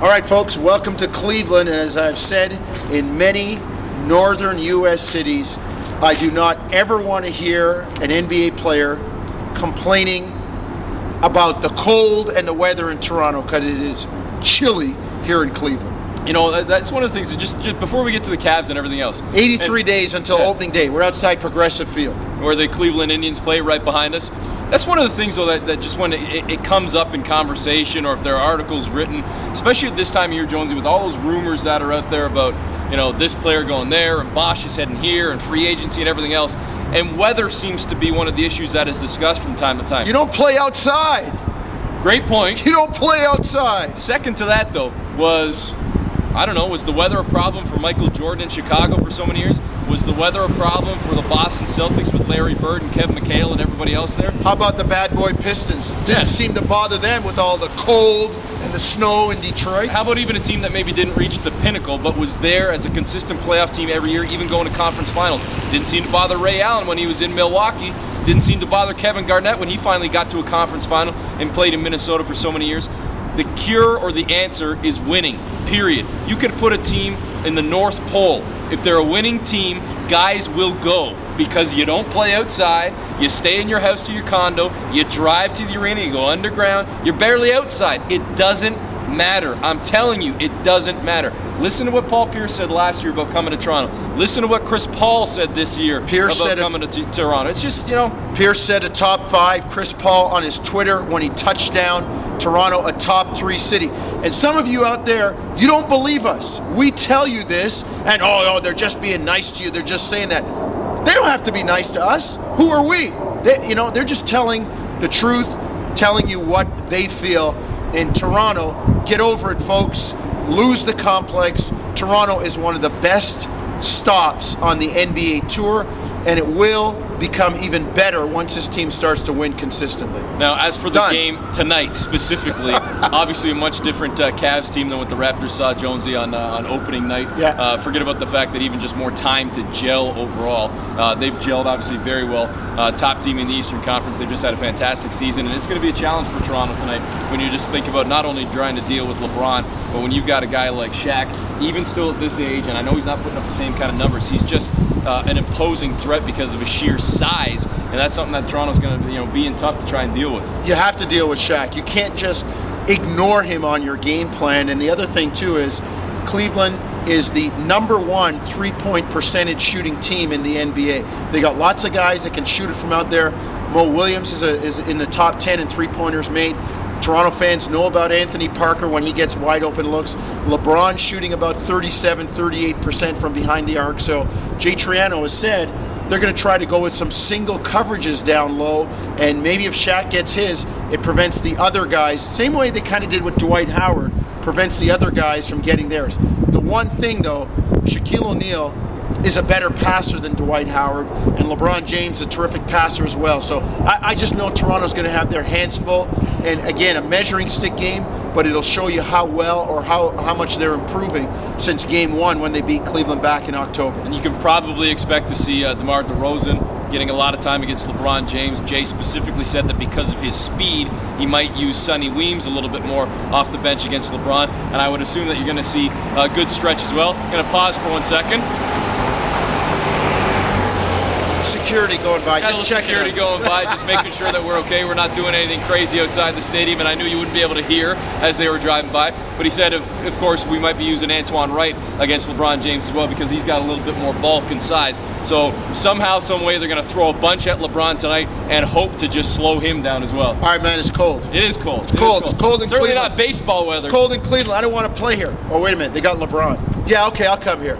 All right, folks, welcome to Cleveland. And as I've said in many northern U.S. cities, I do not ever want to hear an NBA player complaining about the cold and the weather in Toronto because it is chilly here in Cleveland. You know, that's one of the things, just before we get to the Cavs and everything else. 83 days until opening day. We're outside Progressive Field. Where the Cleveland Indians play right behind us. That's one of the things, though, that just when it comes up in conversation or if there are articles written, especially at this time of year, Jonesy, with all those rumors that are out there about, you know, this player going there and Bosch is heading here and free agency and everything else. And weather seems to be one of the issues that is discussed from time to time. You don't play outside. Great point. You don't play outside. Second to that, though, was... I don't know, was the weather a problem for Michael Jordan in Chicago for so many years? Was the weather a problem for the Boston Celtics with Larry Bird and Kevin McHale and everybody else there? How about the bad boy Pistons? Didn't seem to bother them with all the cold and the snow in Detroit. How about even a team that maybe didn't reach the pinnacle but was there as a consistent playoff team every year, even going to conference finals? Didn't seem to bother Ray Allen when he was in Milwaukee. Didn't seem to bother Kevin Garnett when he finally got to a conference final and played in Minnesota for so many years. The cure or the answer is winning, period. You could put a team in the North Pole. If they're a winning team, guys will go because you don't play outside, you stay in your house to your condo, you drive to the arena, you go underground, you're barely outside. It doesn't matter. I'm telling you, it doesn't matter. Listen to what Paul Pierce said last year about coming to Toronto. Listen to what Chris Paul said this year about coming to Toronto. It's just, you know. Pierce said a top 5. Chris Paul on his Twitter when he touched down Toronto, a top 3 city. And some of you out there, you don't believe us. We tell you this, and they're just being nice to you. They're just saying that. They don't have to be nice to us. Who are we? They're just telling the truth, telling you what they feel. In Toronto, get over it, folks. Lose the complex. Toronto is one of the best stops on the NBA tour, and it will become even better once this team starts to win consistently. Now, as for the game tonight specifically, obviously a much different Cavs team than what the Raptors saw, Jonesy, on opening night. Yeah. Forget about the fact that even just more time to gel overall. They've gelled obviously very well. Top team in the Eastern Conference. They've just had a fantastic season, and it's going to be a challenge for Toronto tonight when you just think about not only trying to deal with LeBron, but when you've got a guy like Shaq, even still at this age, and I know he's not putting up the same kind of numbers, he's just an imposing threat because of his sheer size, and that's something that Toronto's going to be in tough to try and deal with. You have to deal with Shaq. You can't just ignore him on your game plan. And the other thing too is Cleveland is the #1 3-point percentage shooting team in the NBA. They got lots of guys that can shoot it from out there. Mo Williams is in the top 10 in three-pointers made. Toronto fans know about Anthony Parker when he gets wide open looks. LeBron shooting about 37-38% from behind the arc. So Jay Triano has said they're going to try to go with some single coverages down low, and maybe if Shaq gets his, it prevents the other guys, same way they kind of did with Dwight Howard, prevents the other guys from getting theirs. The one thing though, Shaquille O'Neal is a better passer than Dwight Howard, and LeBron James a terrific passer as well. So I just know Toronto's going to have their hands full, and again, a measuring stick game, but it'll show you how well or how much they're improving since game 1 when they beat Cleveland back in October. And you can probably expect to see DeMar DeRozan getting a lot of time against LeBron James. Jay specifically said that because of his speed, he might use Sonny Weems a little bit more off the bench against LeBron, and I would assume that you're going to see a good stretch as well. I'm going to pause for 1 second. Security going by, just checking. Security going by, just making sure that we're okay. We're not doing anything crazy outside the stadium, and I knew you wouldn't be able to hear as they were driving by. But he said, of course, we might be using Antoine Wright against LeBron James as well because he's got a little bit more bulk and size. So somehow, some way, they're going to throw a bunch at LeBron tonight and hope to just slow him down as well. All right, man, it's cold. It is cold. It's cold in Cleveland. Certainly not baseball weather. It's cold in Cleveland. I don't want to play here. Oh, wait a minute. They got LeBron. Yeah, okay, I'll come here.